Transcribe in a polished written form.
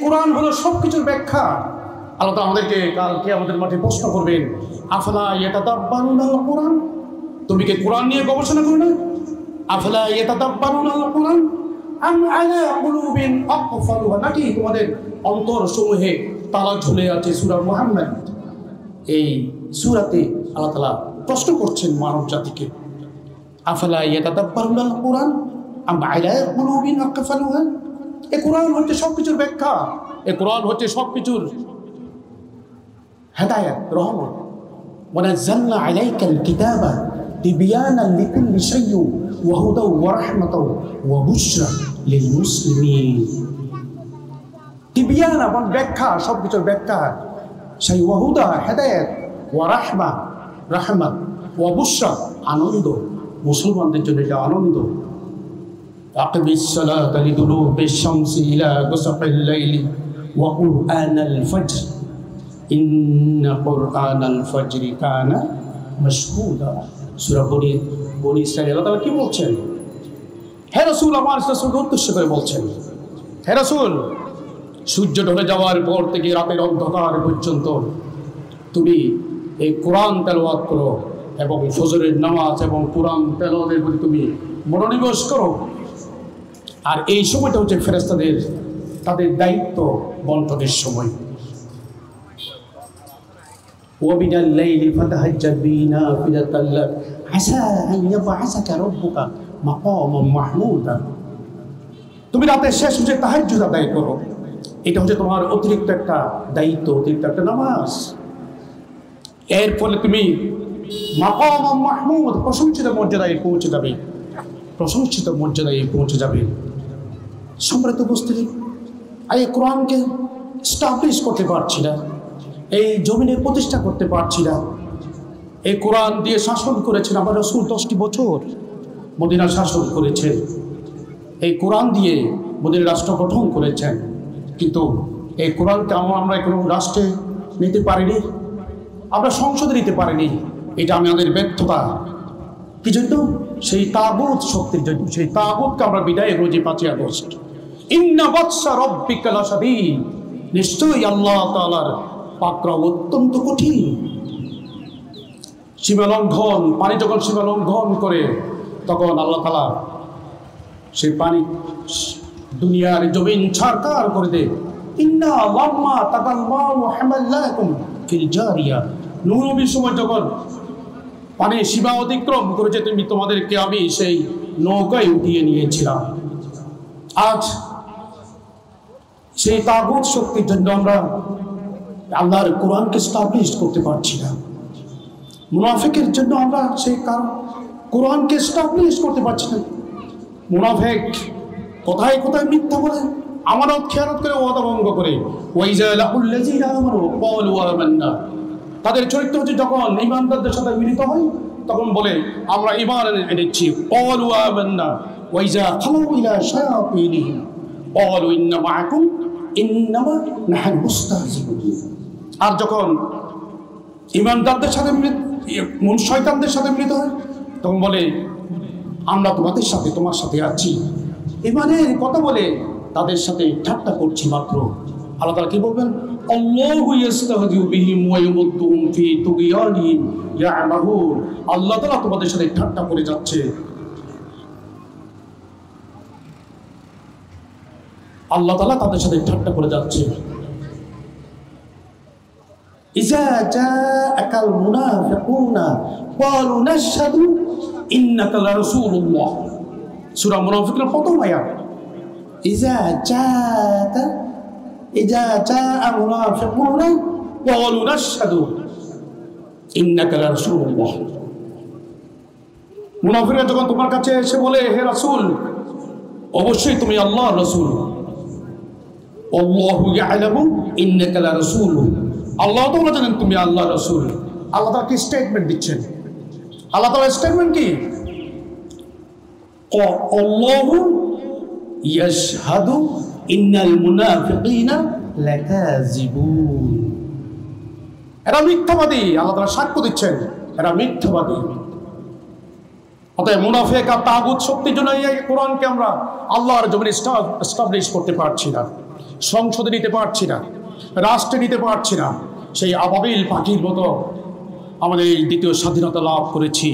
কোরআন হলো সবকিছুর ব্যাখ্যা। আল্লাহ তাআলা আমাদেরকে কাল কিয়ামতের মাঠে প্রশ্ন করবেন, আফালা ইয়াতাদাব্বারুনাল কোরআন, তুমি কি কোরআন নিয়ে গবেষণা করো না? আফালা ইয়াতাদাব্বারুনাল কোরআন আম আলা কুলুবিন আকফালুহা, নাকি তোমাদের অন্তর সমূহে তালা ঝুলে আছে? সূরা মুহাম্মদ এই সূরাতে আল্লাহ তাআলা প্রশ্ন করছেন মানব জাতিকে, আফালা ইয়াতাদাব্বারুনাল কোরআন আম আলা কুলুবিন আকফালুহা। এই কোরআন হচ্ছে সবকিছুর ব্যাখ্যা, এই কোরআন হচ্ছে সবকিছুর হেদায়েত, রহমত। ওয়ানাজ্জালনা আলাইকাল কিতাবা তিবয়ানান লিকুল্লি শাইইন ওয়া হুদাও ওয়া রাহমাতাও ওয়া বুশরা লিল মুসলিমিন। তিবয়ান মানে ব্যাখ্যা, সবকিছুর ব্যাখ্যা। সেই ওয়া হুদা হেদায়েত, ওয়া রাহমা রহমত, ওয়া বুশরা আনন্দ, মুসলমানদের জন্য এটা আনন্দ। আকিমিস সালাতা লিদুলুকিশ শামসি ইলা গুসাকিল লাইলি ওয়া কুরআনাল ফাজর ইন্না কুরআনাল ফাজরি কানা মাশহুদা। সূরা বনী ইসরাঈল আল্লাহ তাআলা কি বলছেন? হে রাসূল, আমার রাসূলকে উদ্দেশ্য করে বলছেন, হে রাসূল, সূর্য ঢলে যাওয়ার পর থেকে রাতের অন্ধকার পর্যন্ত তুমি এই কোরআন তেলাওয়াত করো এবং ফজরের নামাজ এবং কোরআন তেলাওয়াতের প্রতি তুমি মনোনিবেশ করো। আর এই সময়টা হচ্ছে ফেরেশতাদের তাদের দায়িত্ব বন্টনের সময়। ওয়াবিনাল লাইলি ফাতাহাজ্জাদ বিহি নাফিলাতাল লাক আসা আন ইয়াবআসাকা রাব্বুকা মাকামান মাহমুদা। তুমি রাতের শেষ হচ্ছে তাহাজ্জুদ আদায় করো, এটা হচ্ছে তোমার অতিরিক্ত একটা দায়িত্ব, অতিরিক্ত একটা নামাজ। এর ফলে তুমি মাকামান মাহমুদ, প্রশংসিত মর্যাদায় পৌঁছে যাবে, প্রশংসিত মর্যাদায় পৌঁছে যাবে। সম্মানিত উপস্থিতি, এই কোরআনকে স্টাবলিশ করতে পারছি না, এই জমিনে প্রতিষ্ঠা করতে পারছি না। এই কোরআন দিয়ে শাসন করেছেন আমার রাসূল, 10টি বছর মদিনা শাসন করেছেন। এই কোরআন দিয়ে মদিনা রাষ্ট্র গঠন করেছেন, কিন্তু এই কোরআনকে আমরা কোনো রাষ্ট্রে নিতে পারিনি, আমরা সংসদে নিতে পারিনি। এটা আমাদের ব্যর্থতা। কি জন্য? সেই তাগুত শক্তির জন্য। সেই তাগুতকে আমরা বিদায় রোজি 5ই আগস্ট। ইন্না বাতশা রাব্বিকা লাশাদীদ, নিশ্চয়ই আল্লাহ তাআলার পাকড়াও অত্যন্ত কঠিন। সীমালঙ্ঘন, পানি যখন সীমালঙ্ঘন করে তখন আল্লাহ তাআলা সেই পানি দুনিয়ার জমিন ছারকার করে দেয়। ইন্না লাম্মা তাকাল্লাহু হামাল্লাকুম ফিল জারিয়া, নূহ নবীর সময় যখন পানি সীমা অতিক্রম করেছে তোমাদেরকে আমি সেই নৌকায় উঠিয়ে নিয়েছিলাম। আজ সেই তাগুত শক্তির জন্য আমরা আল্লাহর কোরআনকে স্টাবলিশ করতে পারছি না। মুনাফিকের জন্য আমরা সেই কোরআনকে স্টাবলিশ করতে পারছি না। মুনাফিক কোথায় কোথায় মিথ্যা বলে, আমানত খেয়ানত করে, ওয়াদা ভঙ্গ করে। ওয়াইজা লাকুল্লাযীনা আমানু ক্বালু আমান্না, তাদের চরিত্র হচ্ছে যখন ঈমানদারদের সাথে মিলিত হয় তখন বলে আমরা ঈমান এনেছি। ক্বালু আমান্না ওয়াইজা খালু ইলা শায়াতিনিহিম ক্বালু ইন্না মাআকুম ইন্নামা নাহনু মুস্তাহজিউন। আর যখন ঈমানদারদের সাথে শয়তানদের সাথে মিলিত হয় তখন বলে আমরা তোমাদের সাথে, তোমার সাথে আছি। ঈমানের কথা বলে তাদের সাথে ঠাট্টা করছি মাত্র। আল্লাহ তাআলা কি বলবেন? আল্লাহু ইস্তাহজিউ বিহিম ওয়া ইউমুদ্দুহুম ফি তুগয়ানিহিম ইয়ামাহুন। আল্লাহ তাআলা তোমাদের সাথে ঠাট্টা করে যাচ্ছে। আল্লাহ তাআলা তাদের সাথে ঠাট্টা করে যাচ্ছে। ইজা জাআকাল মুনাফিকুনা ক্বালু নাশহাদু ইন্নাকা লারাসূলুল্লাহ। সূরা মুনাফিকের প্রথম আয়াত। ইজা জাআ মুনাফিকুনা ক্বালু নাশহাদু ইন্নাকা লারাসূলুল্লাহ। মুনাফিকরা যখন তোমার কাছে এসে বলে হে রাসূল, অবশ্যই তুমি আল্লাহর রাসূল। আল্লাহু ইয়ালামু ইন্নাকা লারাসূলুহু, আল্লাহ তাআলা জানেন তুমি আল্লাহর রাসূল। আল্লাহ তাআলা কি স্টেটমেন্ট দিচ্ছেন? আল্লাহ তাআলার স্টেটমেন্ট কি? আল্লাহু ইয়াশহাদু ইন্নাল মুনাফিকিনা লাকাযিবুন। এরা মিথ্যাবাদী। আল্লাহ তাআলা সাক্ষ্য দিচ্ছেন এরা মিথ্যাবাদী। অতএব মুনাফিক আর তাগুত শক্তির জন্য এই কোরআনকে আমরা আল্লাহর জমিনে এস্টাবলিশ করতে পারছি না। সংসদে নিতে পারছি না, রাষ্ট্রে নিতে পারছি না, সেই আবাবিল পাখির মতো আমাদের এই দ্বিতীয় স্বাধীনতা লাভ করেছি।